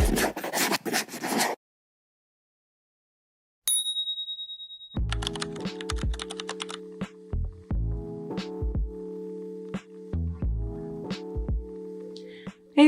Hey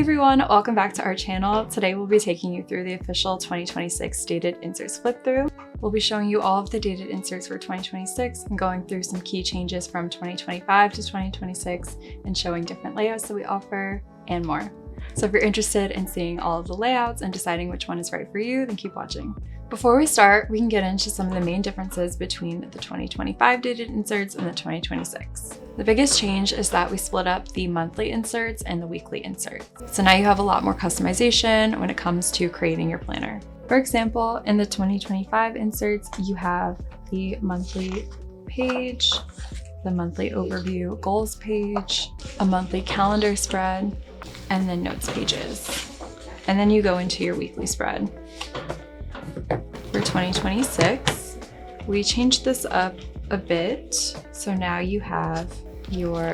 everyone, welcome back to our channel. Today we'll be taking you through the official 2026 dated inserts flip through. We'll be showing you all of the dated inserts for 2026 and going through some key changes from 2025 to 2026 and showing different layouts that we offer and more. So if you're interested in seeing all of the layouts and deciding which one is right for you, then keep watching. Before we start, we can get into some of the main differences between the 2025 dated inserts and the 2026. The biggest change is that we split up the monthly inserts and the weekly inserts. So now you have a lot more customization when it comes to creating your planner. For example, in the 2025 inserts, you have the monthly page, the monthly overview goals page, a monthly calendar spread, and then notes pages. And then you go into your weekly spread. For 2026, we changed this up a bit. So now you have your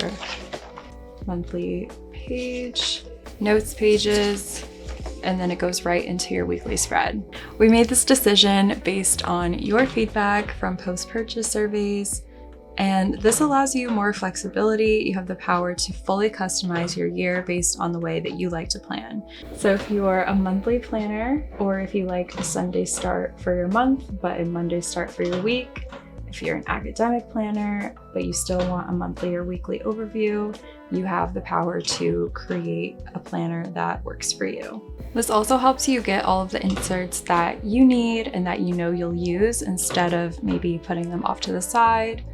monthly page, notes pages, and then it goes right into your weekly spread. We made this decision based on your feedback from post-purchase surveys, and this allows you more flexibility. You have the power to fully customize your year based on the way that you like to plan. So if you are a monthly planner, or if you like a Sunday start for your month, but a Monday start for your week, if you're an academic planner, but you still want a monthly or weekly overview, you have the power to create a planner that works for you. This also helps you get all of the inserts that you need and that you know you'll use instead of maybe putting them off to the side.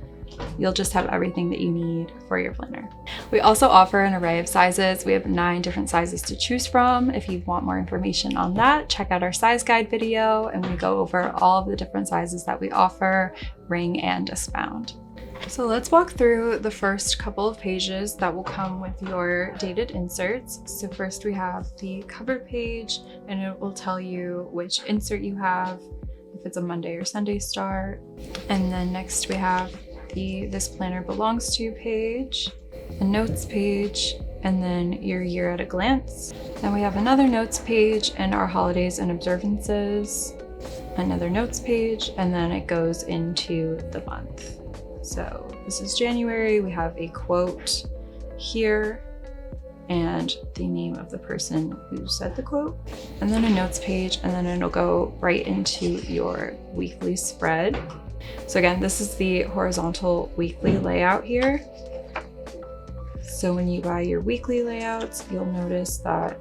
You'll just have everything that you need for your planner. We also offer an array of sizes. We have 9 different sizes to choose from. If you want more information on that, check out our size guide video, and we go over all of the different sizes that we offer, ring and disc bound. So let's walk through the first couple of pages that will come with your dated inserts. So first we have the cover page, and it will tell you which insert you have, if it's a Monday or Sunday start. And then next we have the This Planner Belongs To page, a notes page, and then your year at a glance. Then we have another notes page and our holidays and observances, another notes page, and then it goes into the month. So this is January. We have a quote here and the name of the person who said the quote, and then a notes page, and then it'll go right into your weekly spread. So again, this is the horizontal weekly layout here. So when you buy your weekly layouts, you'll notice that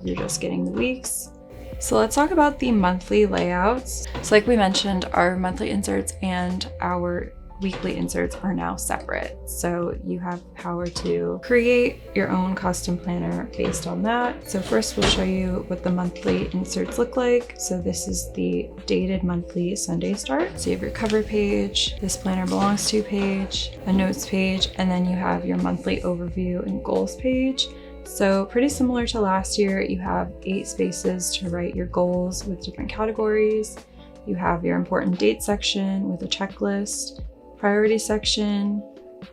you're just getting the weeks. So let's talk about the monthly layouts. So like we mentioned, our monthly inserts and our weekly inserts are now separate. So you have power to create your own custom planner based on that. So first we'll show you what the monthly inserts look like. So this is the dated monthly Sunday start. So you have your cover page, This Planner Belongs To page, a notes page, and then you have your monthly overview and goals page. So pretty similar to last year, you have 8 spaces to write your goals with different categories. You have your important date section with a checklist, priority section,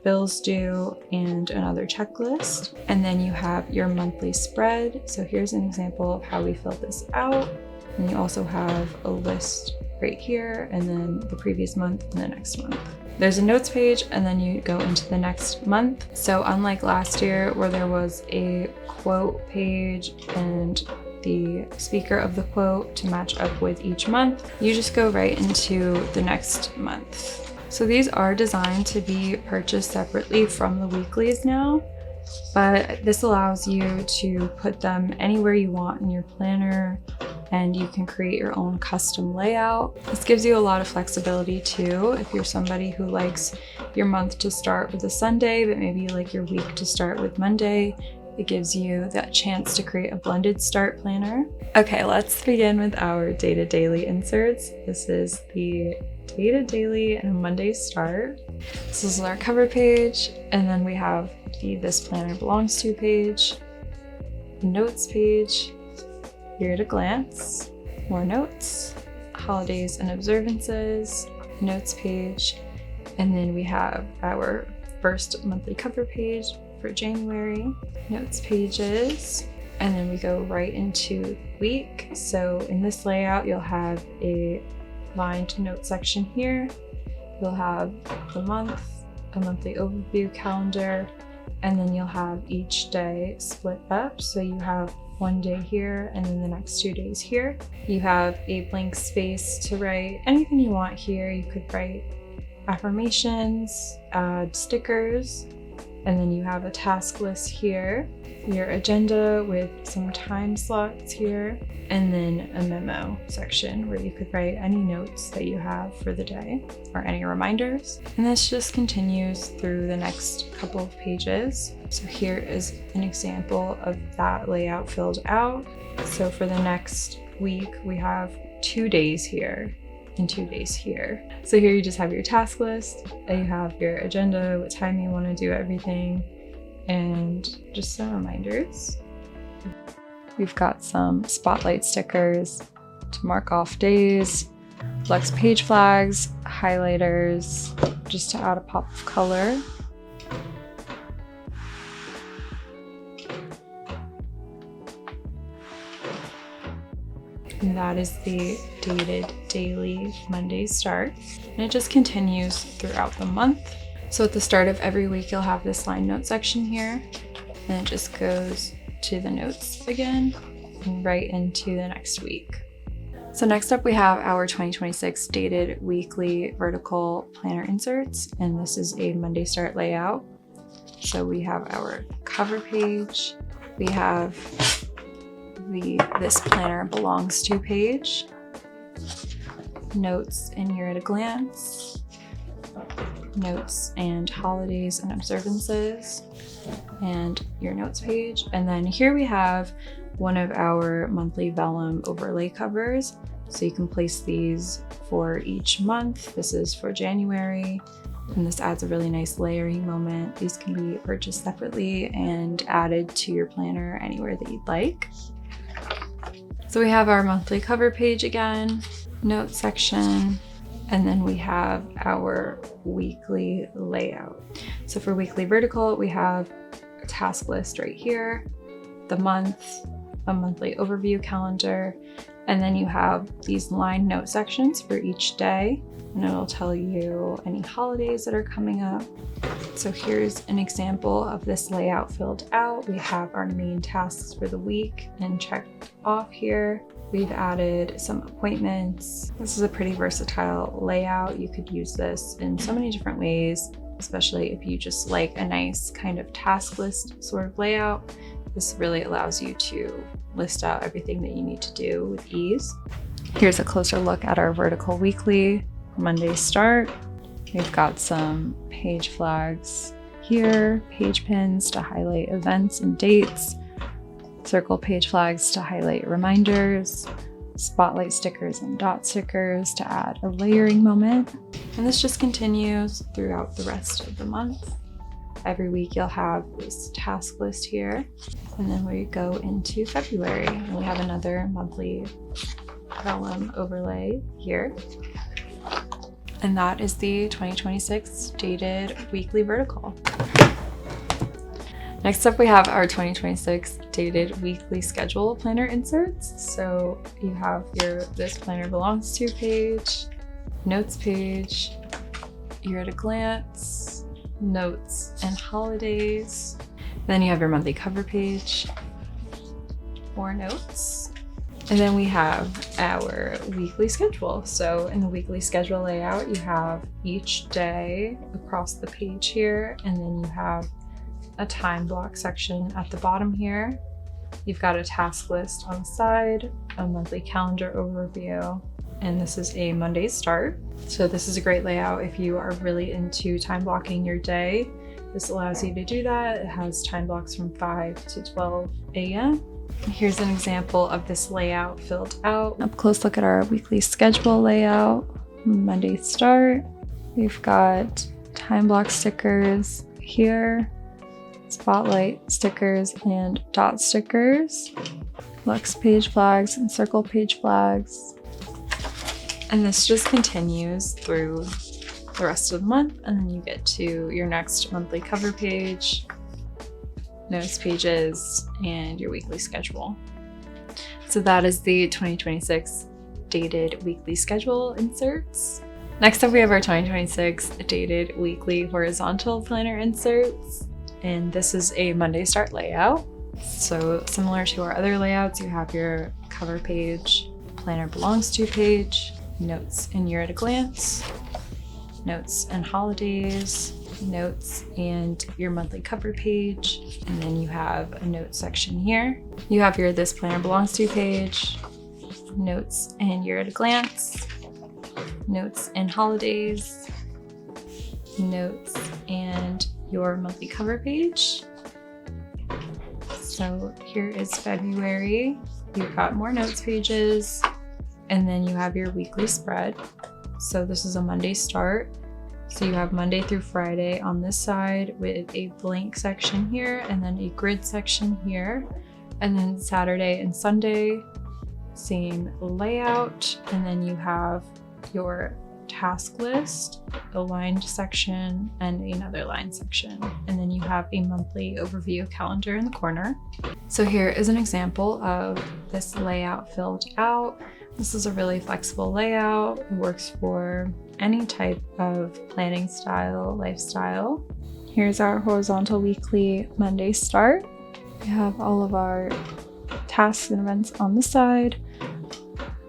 bills due, and another checklist. And then you have your monthly spread. So here's an example of how we fill this out. And you also have a list right here, and then the previous month and the next month. There's a notes page, and then you go into the next month. So unlike last year where there was a quote page and the speaker of the quote to match up with each month, you just go right into the next month. So these are designed to be purchased separately from the weeklies now, but this allows you to put them anywhere you want in your planner, and you can create your own custom layout. This gives you a lot of flexibility too. If you're somebody who likes your month to start with a Sunday, but maybe you like your week to start with Monday, it gives you that chance to create a blended start planner. Okay, let's begin with our dated daily inserts. This is the dated daily and a Monday start. This is our cover page, and then we have the This Planner Belongs To page, notes page, here at a glance, more notes, holidays and observances, notes page, and then we have our first monthly cover page for January, notes pages, And then we go right into the week. So in this layout, you'll have a lined note section here. You'll have the month, a monthly overview calendar, and then you'll have each day split up. So you have one day here and then the next 2 days here. You have a blank space to write anything you want here. You could write affirmations, add stickers, and then you have a task list here, your agenda with some time slots here, and then a memo section where you could write any notes that you have for the day or any reminders. And this just continues through the next couple of pages. So here is an example of that layout filled out. So for the next week, we have 2 days here and 2 days here. So here you just have your task list, and you have your agenda, what time you want to do everything, and just some reminders. We've got some spotlight stickers to mark off days, flex page flags, highlighters, just to add a pop of color. And that is the dated daily Monday start. And it just continues throughout the month. So at the start of every week, you'll have this line note section here, and it just goes to the notes again and right into the next week. So next up, we have our 2026 dated weekly vertical planner inserts, and this is a Monday start layout. So we have our cover page, we have this planner belongs to page, notes and here at a glance, notes and holidays and observances, and your notes page. And then here we have one of our monthly vellum overlay covers. So you can place these for each month. This is for January, and this adds a really nice layering moment. These can be purchased separately and added to your planner anywhere that you'd like. So we have our monthly cover page again, note section, and then we have our weekly layout. So for weekly vertical, we have a task list right here, the month, a monthly overview calendar, and then you have these line note sections for each day, and it'll tell you any holidays that are coming up. So here's an example of this layout filled out. We have our main tasks for the week and checked off here. We've added some appointments. This is a pretty versatile layout. You could use this in so many different ways, especially if you just like a nice kind of task list sort of layout. This really allows you to list out everything that you need to do with ease. Here's a closer look at our vertical weekly Monday start. We've got some page flags here, page pins to highlight events and dates, circle page flags to highlight reminders, spotlight stickers and dot stickers to add a layering moment. And this just continues throughout the rest of the month. Every week you'll have this task list here, and then we go into February and we have another monthly vellum overlay here. And that is the 2026 dated weekly vertical. Next up, we have our 2026 dated weekly schedule planner inserts. So you have your this planner belongs to page, notes page, you're at a glance, notes and holidays. Then you have your monthly cover page, more notes. And then we have our weekly schedule. So in the weekly schedule layout, you have each day across the page here, and then you have a time block section at the bottom here. You've got a task list on the side, a monthly calendar overview, and this is a Monday start. So this is a great layout if you are really into time blocking your day. This allows you to do that. It has time blocks from 5 to 12 a.m. Here's an example of this layout filled out. Up close look at our weekly schedule layout. Monday start. We've got time block stickers here, spotlight stickers and dot stickers, Lux page flags and circle page flags. And this just continues through the rest of the month, and then you get to your next monthly cover page, notes pages, and your weekly schedule. So that is the 2026 dated weekly schedule inserts. Next up, we have our 2026 dated weekly horizontal planner inserts, and this is a Monday start layout. So similar to our other layouts, you have your cover page, planner belongs to page, notes and year at a glance, notes and holidays, notes and your monthly cover page, and then you have a notes section here. You have your this planner belongs to page, notes and year at a glance, notes and holidays, notes and your monthly cover page. So here is February. You've got more notes pages, and then you have your weekly spread. So this is a Monday start. So you have Monday through Friday on this side with a blank section here, and then a grid section here. And then Saturday and Sunday, same layout. And then you have your task list, a lined section, and another lined section. And then you have a monthly overview calendar in the corner. So here is an example of this layout filled out. This is a really flexible layout. It works for any type of planning style, lifestyle. Here's our horizontal weekly Monday start. We have all of our tasks and events on the side,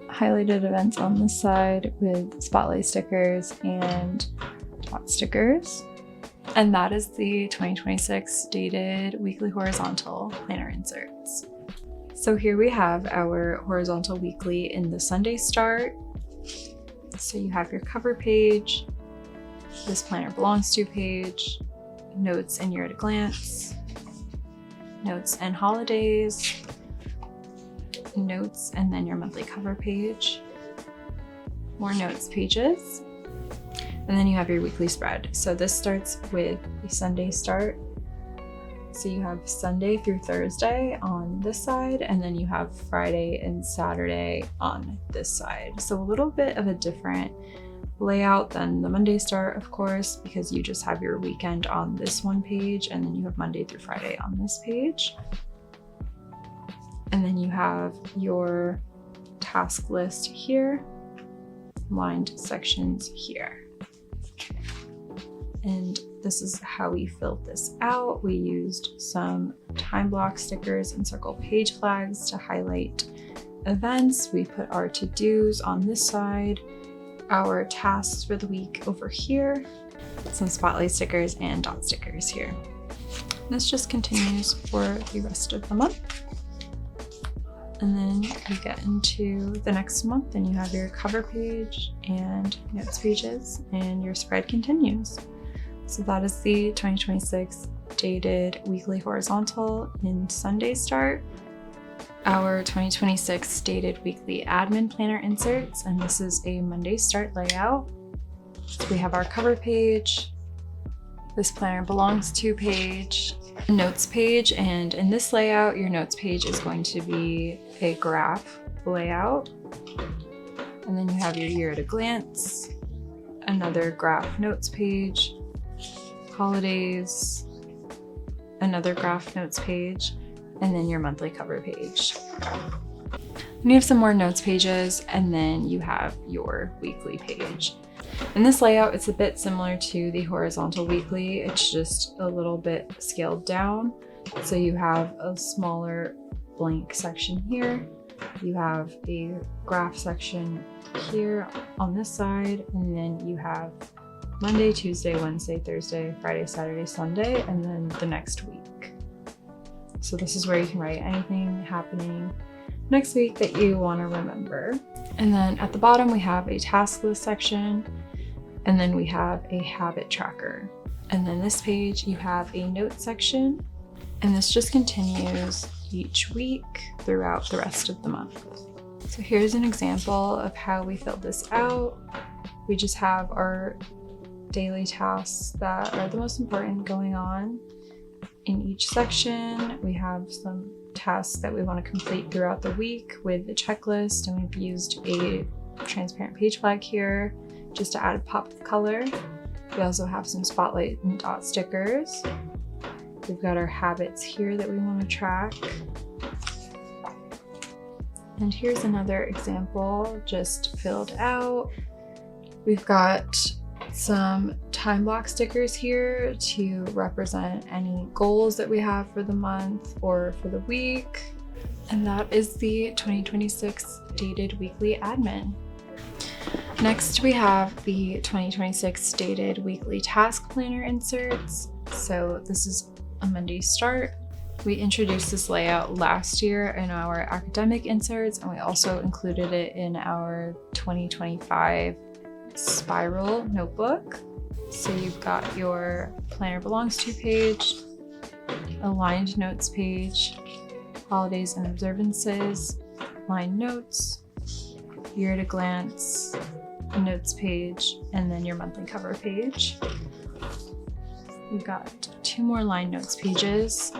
highlighted events on this side with spotlight stickers and dot stickers. And that is the 2026 dated weekly horizontal planner inserts. So here we have our horizontal weekly in the Sunday start. So you have your cover page, this planner belongs to page, notes and year at a glance, notes and holidays, notes and then your monthly cover page, more notes pages, and then you have your weekly spread. So this starts with a Sunday start. So you have Sunday through Thursday on this side, and then you have Friday and Saturday on this side. So a little bit of a different layout than the Monday start, of course, because you just have your weekend on this one page, and then you have Monday through Friday on this page. And then you have your task list here, lined sections here. And this is how we filled this out. We used some time block stickers and circle page flags to highlight events. We put our to-dos on this side, our tasks for the week over here, some spotlight stickers and dot stickers here. This just continues for the rest of the month. And then you get into the next month and you have your cover page and notes pages, and your spread continues. So that is the 2026 dated weekly horizontal in Sunday start. Our 2026 dated weekly admin planner inserts, and this is a Monday start layout. So we have our cover page, this planner belongs to page, a notes page, and in this layout, your notes page is going to be a graph layout. And then you have your year at a glance, another graph notes page, holidays, another graph notes page, and then your monthly cover page. And you have some more notes pages, and then you have your weekly page. In this layout, it's a bit similar to the horizontal weekly. It's just a little bit scaled down. So you have a smaller blank section here. You have a graph section here on this side, and then you have Monday, Tuesday, Wednesday, Thursday, Friday, Saturday, Sunday, and then the next week. So this is where you can write anything happening next week that you want to remember. And then at the bottom, we have a task list section, and then we have a habit tracker. And then this page, you have a note section, and this just continues each week throughout the rest of the month. So here's an example of how we filled this out. We just have our daily tasks that are the most important going on in each section. We have some tasks that we want to complete throughout the week with the checklist, and we've used a transparent page flag here just to add a pop of color. We also have some spotlight and dot stickers. We've got our habits here that we want to track. And here's another example just filled out. We've got some time block stickers here to represent any goals that we have for the month or for the week. And that is the 2026 dated weekly admin. Next, we have the 2026 dated weekly task planner inserts. So this is a Monday start. We introduced this layout last year in our academic inserts, and we also included it in our 2025 spiral notebook. So you've got your planner belongs to page, aligned notes page, holidays and observances, aligned notes, year at a glance, notes page, and then your monthly cover page. You've got 2 more line notes pages,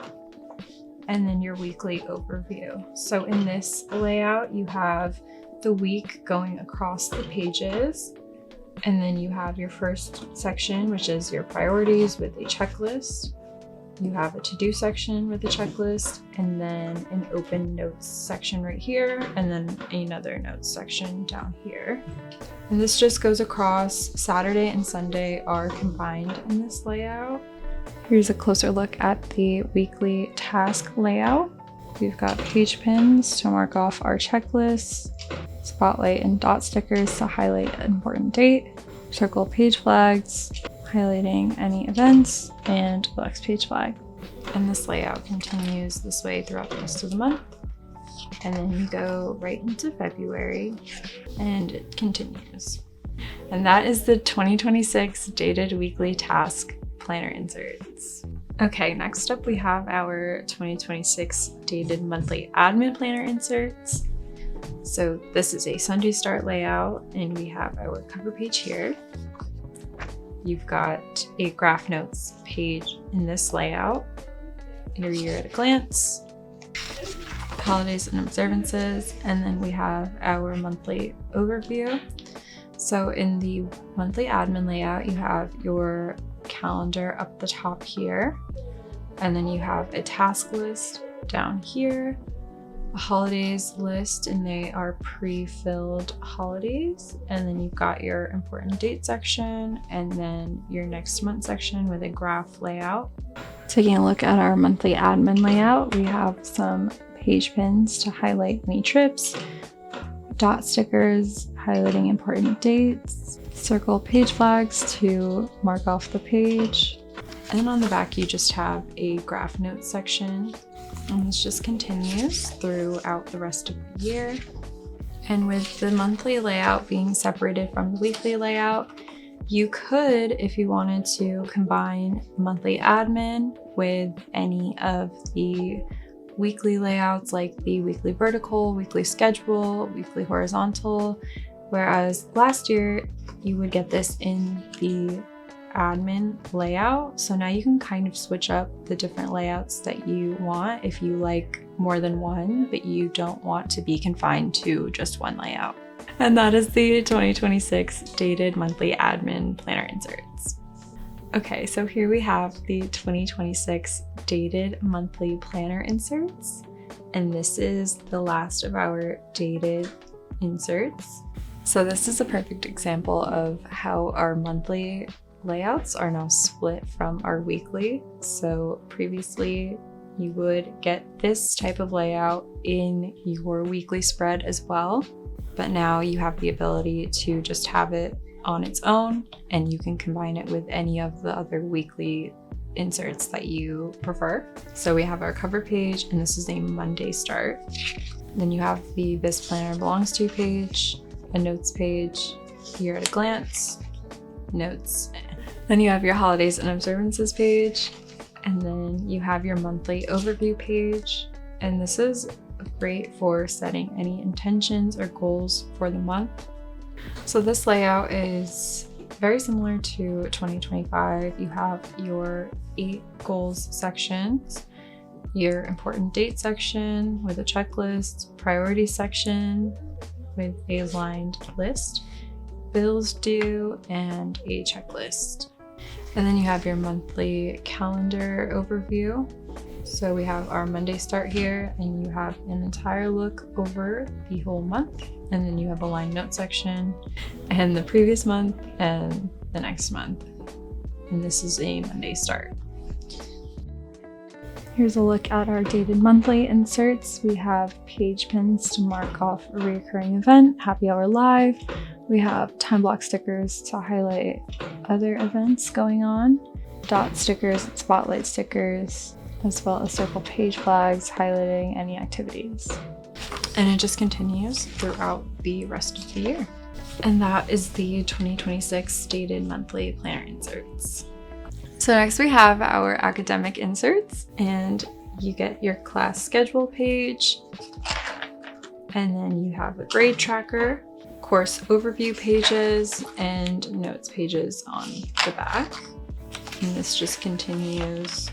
and then your weekly overview. So in this layout, you have the week going across the pages, and then you have your first section, which is your priorities with a checklist. You have a to-do section with a checklist, and then an open notes section right here, and then another notes section down here. And this just goes across. Saturday and Sunday are combined in this layout. Here's a closer look at the weekly task layout. We've got page pins to mark off our checklists, spotlight and dot stickers to highlight an important date, circle page flags, highlighting any events, and the next page flag. And this layout continues this way throughout the rest of the month. And then you go right into February, and it continues. And that is the 2026 dated weekly task planner inserts. Okay, next up we have our 2026 dated monthly admin planner inserts. So this is a Sunday start layout, and we have our cover page here. You've got a graph notes page in this layout, your year at a glance, holidays and observances, and then we have our monthly overview. So in the monthly admin layout, you have your calendar up the top here, and then you have a task list down here, a holidays list, and they are pre-filled holidays, and then you've got your important date section, and then your next month section with a graph layout. Taking a look at our monthly admin layout, we have some page pins to highlight any trips, dot stickers highlighting important dates, circle page flags to mark off the page, and on the back you just have a graph notes section, and this just continues throughout the rest of the year. And with the monthly layout being separated from the weekly layout, you could, if you wanted to, combine monthly admin with any of the weekly layouts, like the weekly vertical, weekly schedule, weekly horizontal, whereas last year you would get this in the admin layout. So now you can kind of switch up the different layouts that you want if you like more than one, but you don't want to be confined to just one layout. And that is the 2026 dated monthly admin planner inserts. Okay, so here we have the 2026 dated monthly planner inserts, and this is the last of our dated inserts. So this is a perfect example of how our monthly layouts are now split from our weekly. So previously you would get this type of layout in your weekly spread as well, but now you have the ability to just have it on its own, and you can combine it with any of the other weekly inserts that you prefer. So we have our cover page, and this is a Monday start. Then you have the This Planner Belongs To page, a notes page, year at a glance, notes. Then you have your holidays and observances page, and then you have your monthly overview page. And this is great for setting any intentions or goals for the month. So this layout is very similar to 2025. You have your 8 goals sections, your important date section with a checklist, priority section with a aligned list, bills due, and a checklist. And then you have your monthly calendar overview. So we have our Monday start here, and you have an entire look over the whole month. And then you have a line note section and the previous month and the next month. And this is a Monday start. Here's a look at our dated monthly inserts. We have page pins to mark off a recurring event, happy hour live. We have time block stickers to highlight other events going on, dot stickers and spotlight stickers, as well as circle page flags highlighting any activities. And it just continues throughout the rest of the year. And that is the 2026 dated monthly planner inserts. So next we have our academic inserts, and you get your class schedule page, and then you have a grade tracker, course overview pages, and notes pages on the back. And this just continues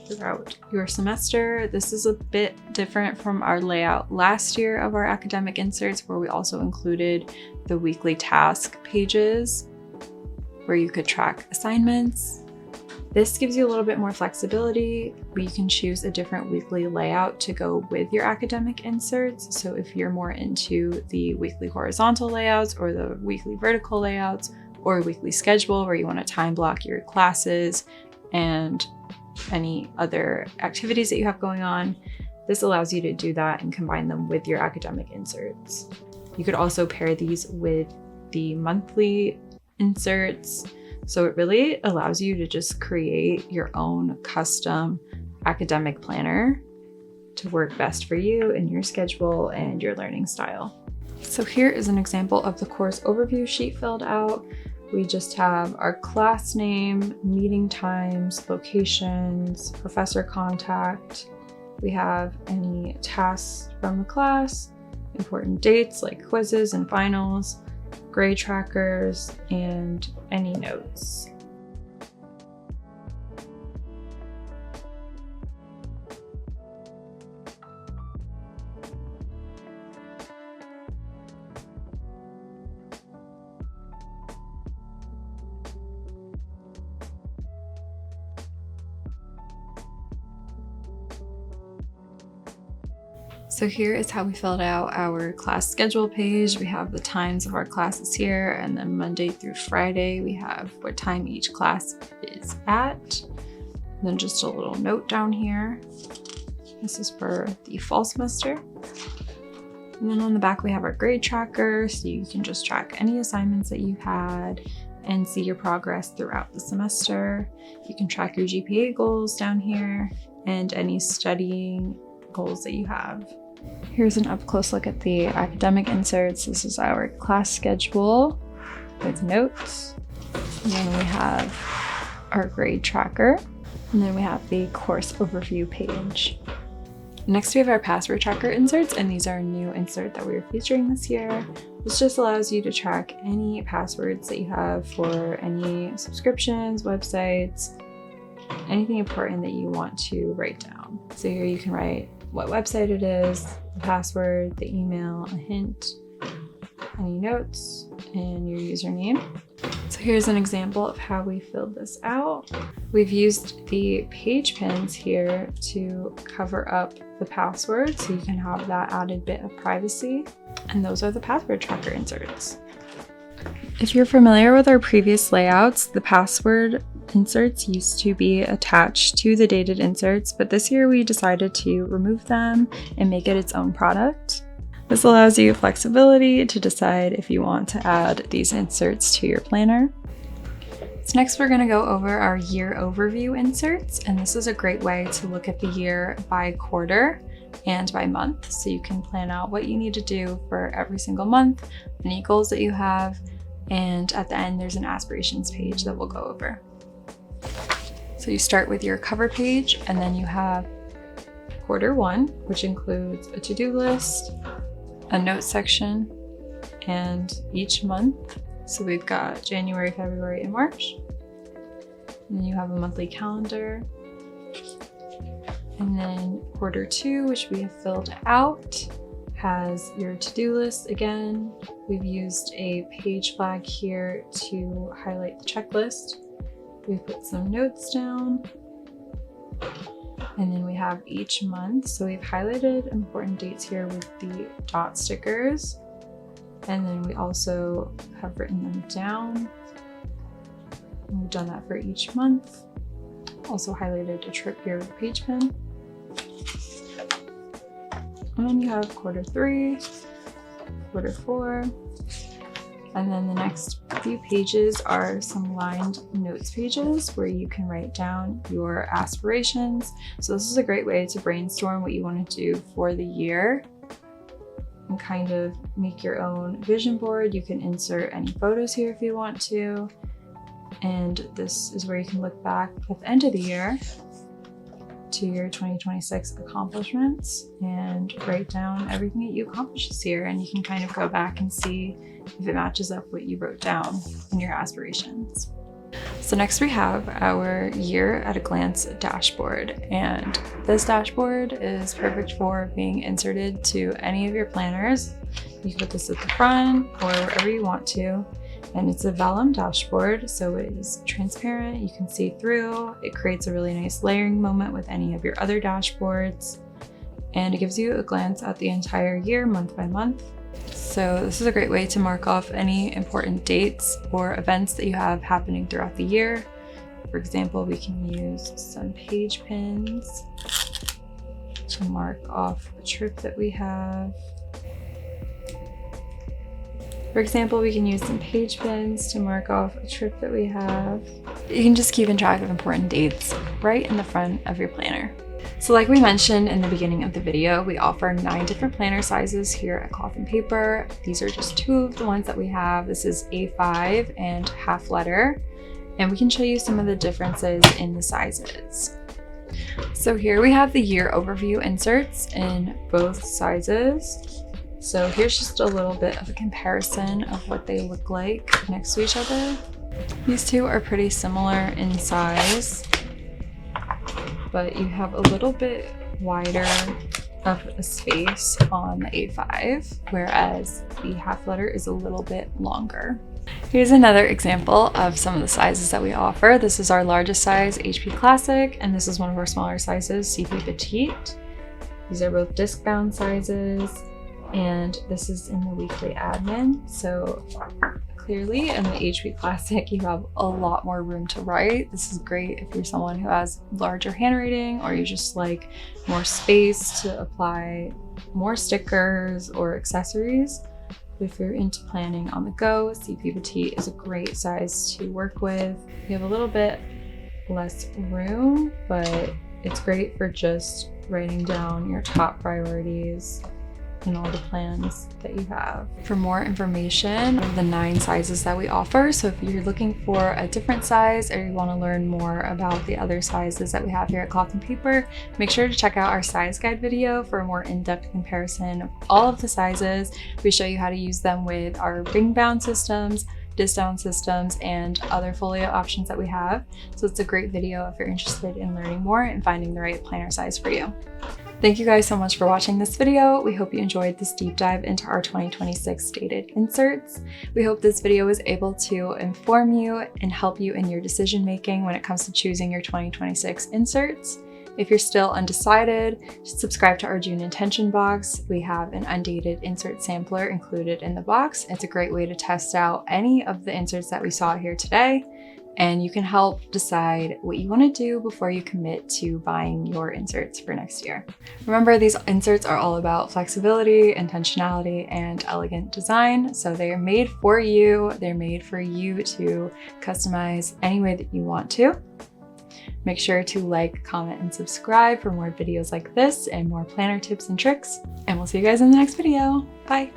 throughout your semester. This is a bit different from our layout last year of our academic inserts, where we also included the weekly task pages where you could track assignments. This gives you a little bit more flexibility, but you can choose a different weekly layout to go with your academic inserts. So if you're more into the weekly horizontal layouts or the weekly vertical layouts, or a weekly schedule where you want to time block your classes and any other activities that you have going on, this allows you to do that and combine them with your academic inserts. You could also pair these with the monthly inserts. So it really allows you to just create your own custom academic planner to work best for you and your schedule and your learning style. So here is an example of the course overview sheet filled out. We just have our class name, meeting times, locations, professor contact. We have any tasks from the class, important dates like quizzes and finals, grade trackers, and any notes. So here is how we filled out our class schedule page. We have the times of our classes here, and then Monday through Friday, we have what time each class is at. And then just a little note down here. This is for the fall semester. And then on the back, we have our grade tracker, so you can just track any assignments that you had and see your progress throughout the semester. You can track your GPA goals down here and any studying goals that you have. Here's an up-close look at the academic inserts. This is our class schedule with notes. And then we have our grade tracker. And then we have the course overview page. Next, we have our password tracker inserts, and these are a new insert that we're featuring this year. This just allows you to track any passwords that you have for any subscriptions, websites, anything important that you want to write down. So here you can write what website it is, the password, the email, a hint, any notes, and your username. So here's an example of how we filled this out. We've used the page pins here to cover up the password, so you can have that added bit of privacy. And those are the password tracker inserts. If you're familiar with our previous layouts, the password inserts used to be attached to the dated inserts, but this year we decided to remove them and make it its own product. This allows you flexibility to decide if you want to add these inserts to your planner. So next we're going to go over our year overview inserts, and this is a great way to look at the year by quarter and by month, so you can plan out what you need to do for every single month, any goals that you have, and at the end there's an aspirations page that we'll go over. So you start with your cover page, and then you have quarter one, which includes a to-do list, a note section, and each month. So we've got January, February, and March. And then you have a monthly calendar. And then quarter two, which we have filled out, has your to-do list again. We've used a page flag here to highlight the checklist. We put some notes down. And then we have each month. So we've highlighted important dates here with the dot stickers. And then we also have written them down. And we've done that for each month. Also highlighted a trip here with a page pen. And then you have quarter 3, quarter 4. And then the next few pages are some lined notes pages where you can write down your aspirations. So this is a great way to brainstorm what you want to do for the year and kind of make your own vision board. You can insert any photos here if you want to. And this is where you can look back at the end of the year to your 2026 accomplishments and write down everything that you accomplished this year. And you can kind of go back and see if it matches up what you wrote down in your aspirations. So next we have our year at a glance dashboard, and this dashboard is perfect for being inserted to any of your planners. You can put this at the front or wherever you want to. And it's a vellum dashboard, so it is transparent, you can see through. It creates a really nice layering moment with any of your other dashboards. And it gives you a glance at the entire year, month by month. So this is a great way to mark off any important dates or events that you have happening throughout the year. For example, we can use some page pins to mark off a trip that we have. For example, we can use some page pins to mark off a trip that we have. You can just keep in track of important dates right in the front of your planner. So like we mentioned in the beginning of the video, we offer 9 different planner sizes here at Cloth and Paper. These are just 2 of the ones that we have. This is A5 and half letter, and we can show you some of the differences in the sizes. So here we have the year overview inserts in both sizes. So here's just a little bit of a comparison of what they look like next to each other. These two are pretty similar in size, but you have a little bit wider of a space on the A5, whereas the half letter is a little bit longer. Here's another example of some of the sizes that we offer. This is our largest size, HP Classic, and this is one of our smaller sizes, CP Petite. These are both disc bound sizes. And this is in the weekly admin. So clearly in the HP Classic, you have a lot more room to write. This is great if you're someone who has larger handwriting or you just like more space to apply more stickers or accessories. If you're into planning on the go, CP Petite is a great size to work with. You have a little bit less room, but it's great for just writing down your top priorities and all the plans that you have. For more information of the 9 sizes that we offer, so if you're looking for a different size or you want to learn more about the other sizes that we have here at Cloth and Paper, make sure to check out our size guide video for a more in-depth comparison of all of the sizes. We show you how to use them with our ring bound systems, disc bound systems, and other folio options that we have. So it's a great video if you're interested in learning more and finding the right planner size for you. Thank you guys so much for watching this video. We hope you enjoyed this deep dive into our 2026 dated inserts. We hope this video was able to inform you and help you in your decision making when it comes to choosing your 2026 inserts. If you're still undecided, subscribe to our June intention box. We have an undated insert sampler included in the box. It's a great way to test out any of the inserts that we saw here today, and you can help decide what you want to do before you commit to buying your inserts for next year. Remember, these inserts are all about flexibility, intentionality, and elegant design. So they are made for you. They're made for you to customize any way that you want to. Make sure to like, comment, and subscribe for more videos like this and more planner tips and tricks. And we'll see you guys in the next video. Bye.